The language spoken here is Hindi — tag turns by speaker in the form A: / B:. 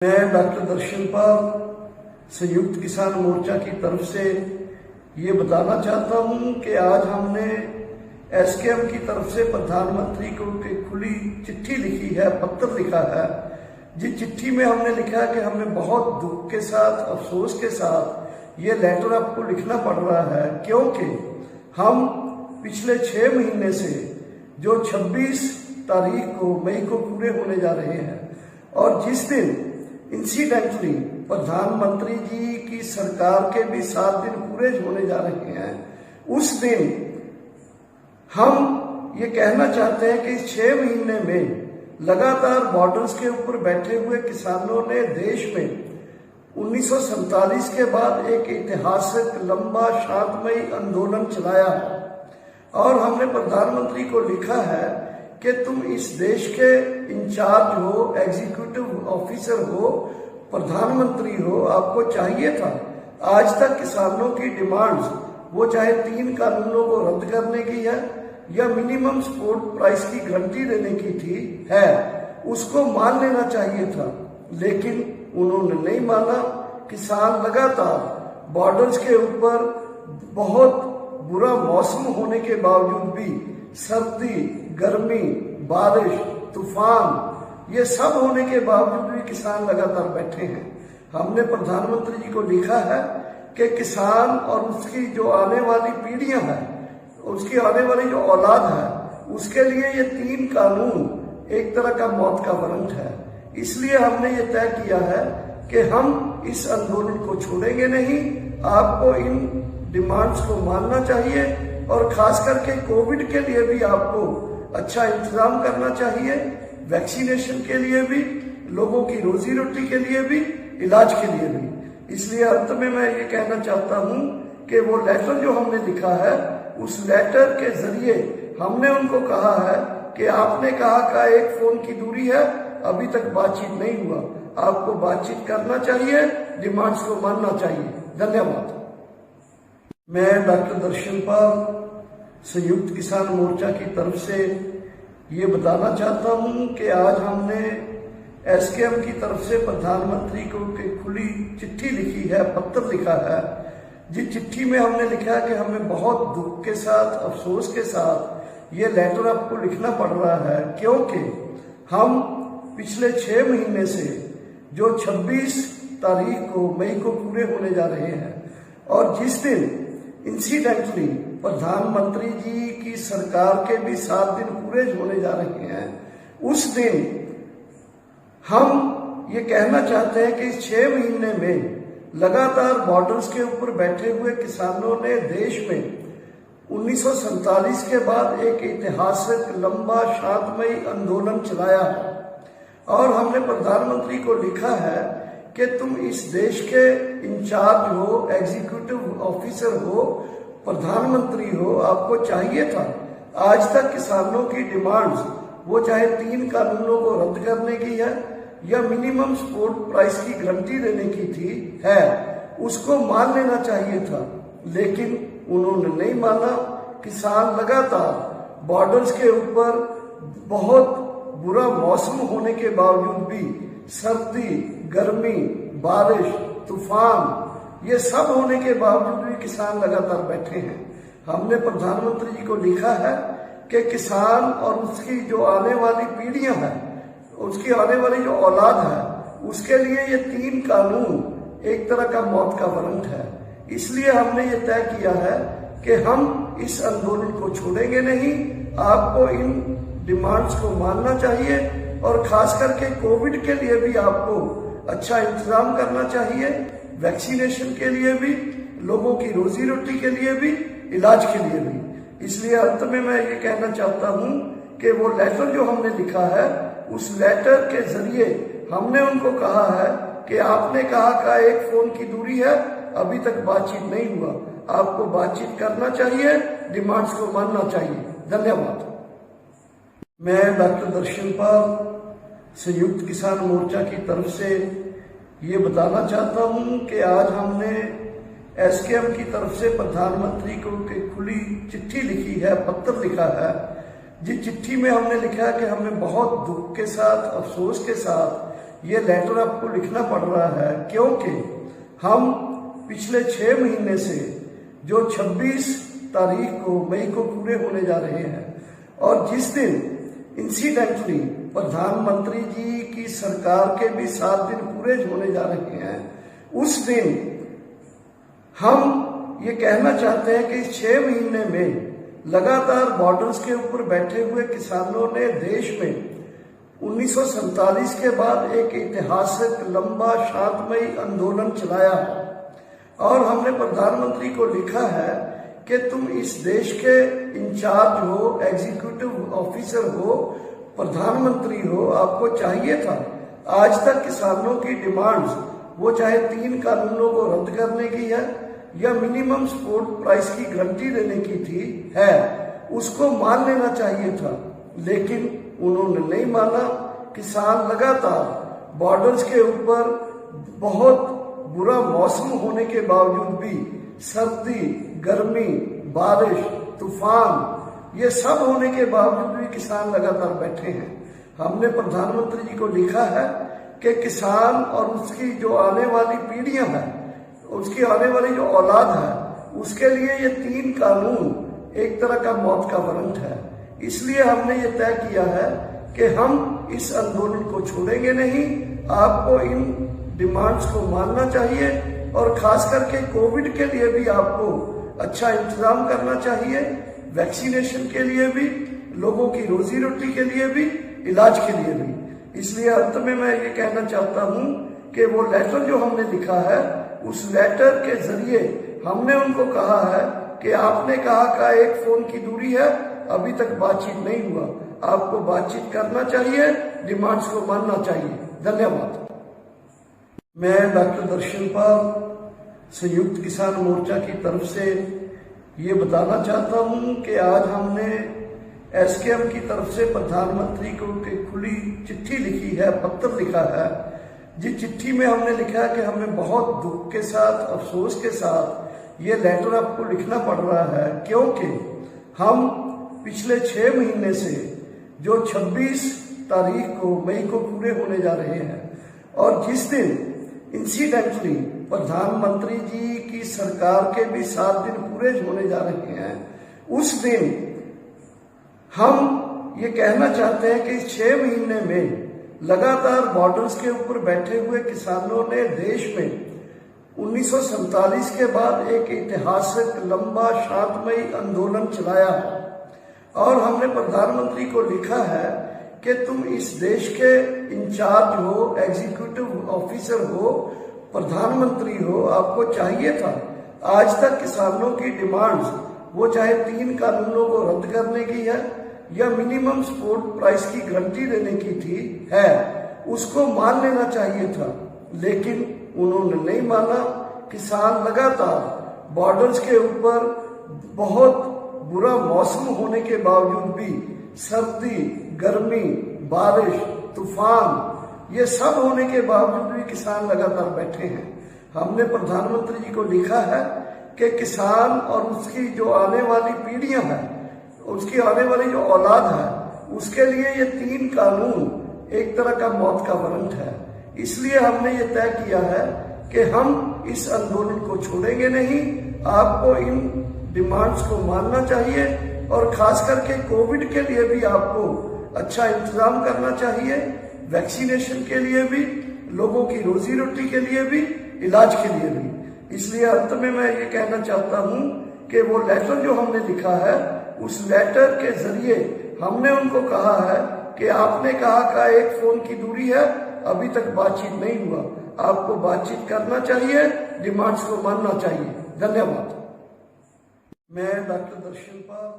A: मैं डॉक्टर दर्शन पाल संयुक्त किसान मोर्चा की तरफ से ये बताना चाहता हूँ कि आज हमने एसकेएम की तरफ से प्रधानमंत्री को खुली चिट्ठी लिखी है, पत्र लिखा है। जिस चिट्ठी में हमने लिखा है कि हमें बहुत दुख के साथ, अफसोस के साथ ये लेटर आपको लिखना पड़ रहा है, क्योंकि हम पिछले 6 महीने से जो 26 तारीख को मई को पूरे होने जा रहे हैं और जिस दिन इंसिडेंटली प्रधानमंत्री जी की सरकार के भी 7 दिन पूरे होने जा रहे हैं, उस दिन हम ये कहना चाहते हैं कि इस 6 महीने में लगातार बॉर्डर्स के ऊपर बैठे हुए किसानों ने देश में 1947 के बाद एक ऐतिहासिक लंबा शांतमयी आंदोलन चलाया है और हमने प्रधानमंत्री को लिखा है कि तुम इस देश के इंचार्ज हो, एग्जीक्यूटिव ऑफिसर हो, प्रधानमंत्री हो, आपको चाहिए था आज तक किसानों की डिमांड्स, वो चाहे 3 कानूनों को रद्द करने की है या मिनिमम सपोर्ट प्राइस की गारंटी देने की उसको मान लेना चाहिए था, लेकिन उन्होंने नहीं माना। किसान लगातार बॉर्डर्स के ऊपर बहुत बुरा मौसम होने के बावजूद भी, सर्दी, गर्मी, बारिश, तूफान, ये सब होने के बावजूद भी किसान लगातार बैठे हैं। हमने प्रधानमंत्री जी को लिखा है कि किसान और उसकी जो आने वाली पीढ़ियां हैं, उसकी आने वाली जो औलाद है, उसके लिए ये 3 कानून एक तरह का मौत का वारंट है। इसलिए हमने ये तय किया है कि हम इस आंदोलन को छोड़ेंगे नहीं। आपको इन डिमांड्स को मानना चाहिए और खास करके कोविड के लिए भी आपको अच्छा इंतजाम करना चाहिए, वैक्सीनेशन के लिए भी, लोगों की रोजी रोटी के लिए भी, इलाज के लिए भी। इसलिए अंत में मैं ये कहना चाहता हूँ कि वो लेटर जो हमने लिखा है, उस लेटर के जरिए हमने उनको कहा है कि आपने कहा का एक फोन की दूरी है, अभी तक बातचीत नहीं हुआ, आपको बातचीत करना चाहिए, डिमांड्स को मानना चाहिए। धन्यवाद। मैं डॉक्टर दर्शन पाल संयुक्त किसान मोर्चा की तरफ से ये बताना चाहता हूँ कि आज हमने एसकेएम की तरफ से प्रधानमंत्री को खुली चिट्ठी लिखी है, पत्र लिखा है। जिस चिट्ठी में हमने लिखा है कि हमें बहुत दुख के साथ, अफसोस के साथ ये लेटर आपको लिखना पड़ रहा है, क्योंकि हम पिछले 6 महीने से जो 26 तारीख को मई को पूरे होने जा रहे हैं और जिस दिन इंसिडेंटली प्रधानमंत्री जी की सरकार के भी 7 दिन पूरे होने जा रहे हैं, उस दिन हम ये कहना चाहते हैं कि इस 6 महीने में लगातार बॉर्डर्स के ऊपर बैठे हुए किसानों ने देश में 1947 के बाद एक ऐतिहासिक लंबा शांतमयी आंदोलन चलाया है और हमने प्रधानमंत्री को लिखा है कि तुम इस देश के इंचार्ज हो, एग्जीक्यूटिव ऑफिसर हो, प्रधानमंत्री हो, आपको चाहिए था आज तक किसानों की डिमांड्स, वो चाहे 3 कानूनों को रद्द करने की है या मिनिमम सपोर्ट प्राइस की गारंटी देने की उसको मान लेना चाहिए था, लेकिन उन्होंने नहीं माना। किसान लगातार बॉर्डर्स के ऊपर बहुत बुरा मौसम होने के बावजूद भी, सर्दी, गर्मी, बारिश, तूफान, ये सब होने के बावजूद भी किसान लगातार बैठे हैं। हमने प्रधानमंत्री जी को लिखा है कि किसान और उसकी जो आने वाली पीढ़ियां हैं, उसकी आने वाली जो औलाद है, उसके लिए ये 3 कानून एक तरह का मौत का वारंट है। इसलिए हमने ये तय किया है कि हम इस आंदोलन को छोड़ेंगे नहीं। आपको इन डिमांड्स को मानना चाहिए और खास करके कोविड के लिए भी आपको अच्छा इंतजाम करना चाहिए, वैक्सीनेशन के लिए भी, लोगों की रोजी रोटी के लिए भी, इलाज के लिए भी। इसलिए अंत में मैं ये कहना चाहता हूँ कि वो लेटर जो हमने लिखा है, उस लेटर के जरिए हमने उनको कहा है कि आपने कहा का एक फोन की दूरी है, अभी तक बातचीत नहीं हुआ, आपको बातचीत करना चाहिए, डिमांड्स को मानना चाहिए। धन्यवाद। मैं डॉक्टर दर्शन पाल संयुक्त किसान मोर्चा की तरफ से ये बताना चाहता हूँ कि आज हमने एसकेएम की तरफ से प्रधानमंत्री को खुली चिट्ठी लिखी है, पत्र लिखा है। जिस चिट्ठी में हमने लिखा है कि हमें बहुत दुख के साथ, अफसोस के साथ ये लेटर आपको लिखना पड़ रहा है क्योंकि हम पिछले 6 महीने से जो 26 तारीख को मई को पूरे होने जा रहे हैं और जिस दिन इंसिडेंटली प्रधानमंत्री जी की सरकार के भी 7 दिन पूरे होने जा रहे हैं, उस दिन हम ये कहना चाहते हैं कि इस 6 महीने में लगातार बॉर्डर्स के ऊपर बैठे हुए किसानों ने देश में 1947 के बाद एक ऐतिहासिक लंबा शांतमयी आंदोलन चलाया है और हमने प्रधानमंत्री को लिखा है कि तुम इस देश के इंचार्ज हो, एग्जीक्यूटिव ऑफिसर हो, प्रधानमंत्री हो, आपको चाहिए था आज तक किसानों की डिमांड्स, वो चाहे 3 कानूनों को रद्द करने की है या मिनिमम सपोर्ट प्राइस की गारंटी देने की थी है, उसको मान लेना चाहिए था, लेकिन उन्होंने नहीं माना। किसान लगातार बॉर्डर्स के ऊपर बहुत बुरा मौसम होने के बावजूद भी सर्दी, गर्मी, बारिश, तूफान, ये सब होने के बावजूद भी किसान लगातार बैठे हैं। हमने प्रधानमंत्री जी को लिखा है कि किसान और उसकी जो आने वाली पीढ़ियां हैं, उसकी आने वाली जो औलाद है, उसके लिए ये 3 कानून एक तरह का मौत का वारंट है। इसलिए हमने ये तय किया है कि हम इस आंदोलन को छोड़ेंगे नहीं। आपको इन डिमांड्स को मानना चाहिए और खास करके कोविड के लिए भी आपको अच्छा इंतजाम करना चाहिए, वैक्सीनेशन के लिए भी, लोगों की रोजी रोटी के लिए भी, इलाज के लिए भी। इसलिए अंत में मैं ये कहना चाहता हूं कि वो लेटर जो हमने लिखा है, उस लेटर के जरिए हमने उनको कहा है कि आपने कहा का 1 फोन की दूरी है, अभी तक बातचीत नहीं हुआ, आपको बातचीत करना चाहिए, डिमांड्स को मानना चाहिए। धन्यवाद। मैं डॉक्टर दर्शन पाल संयुक्त किसान मोर्चा की तरफ से ये बताना चाहता हूं कि आज हमने एसकेएम की तरफ से प्रधानमंत्री को खुली चिट्ठी लिखी है, पत्र लिखा है, जिस चिट्ठी में हमने लिखा है कि हमें बहुत दुख के साथ, अफसोस के साथ ये लेटर आपको लिखना पड़ रहा है क्योंकि हम पिछले 6 महीने से जो 26 तारीख को मई को पूरे होने जा रहे हैं और जिस दिन इंसिडेंटली प्रधानमंत्री जी की सरकार के भी 7 दिन पूरे होने जा रहे हैं, उस दिन हम ये कहना चाहते हैं कि इस 6 महीने में लगातार बॉर्डर्स के ऊपर बैठे हुए किसानों ने देश में 1947 के बाद एक ऐतिहासिक लंबा शांतमयी आंदोलन चलाया है और हमने प्रधानमंत्री को लिखा है कि तुम इस देश के इंचार्ज हो, एग्जीक्यूटिव ऑफिसर हो, प्रधानमंत्री हो, आपको चाहिए था आज तक किसानों की डिमांड्स, वो चाहे 3 कानूनों को रद्द करने की है या मिनिमम सपोर्ट प्राइस की गारंटी देने की थी है, उसको मान लेना चाहिए था, लेकिन उन्होंने नहीं माना। किसान लगातार बॉर्डर्स के ऊपर बहुत बुरा मौसम होने के बावजूद भी सर्दी, गर्मी, बारिश, तूफान, ये सब होने के बावजूद भी किसान लगातार बैठे हैं। हमने प्रधानमंत्री जी को लिखा है कि किसान और उसकी जो आने वाली पीढ़ियां हैं, उसकी आने वाली जो औलाद है, उसके लिए ये 3 कानून एक तरह का मौत का वारंट है। इसलिए हमने ये तय किया है कि हम इस आंदोलन को छोड़ेंगे नहीं। आपको इन डिमांड्स को मानना चाहिए और खास करके कोविड के लिए भी आपको अच्छा इंतजाम करना चाहिए, वैक्सीनेशन के लिए भी, लोगों की रोजी रोटी के लिए भी, इलाज के लिए भी। इसलिए अंत में मैं ये कहना चाहता हूं कि वो लेटर जो हमने लिखा है, उस लेटर के जरिए हमने उनको कहा है कि आपने कहा का 1 फोन की दूरी है, अभी तक बातचीत नहीं हुआ, आपको बातचीत करना चाहिए, डिमांड्स को मानना चाहिए। धन्यवाद। मैं डॉक्टर दर्शन पाल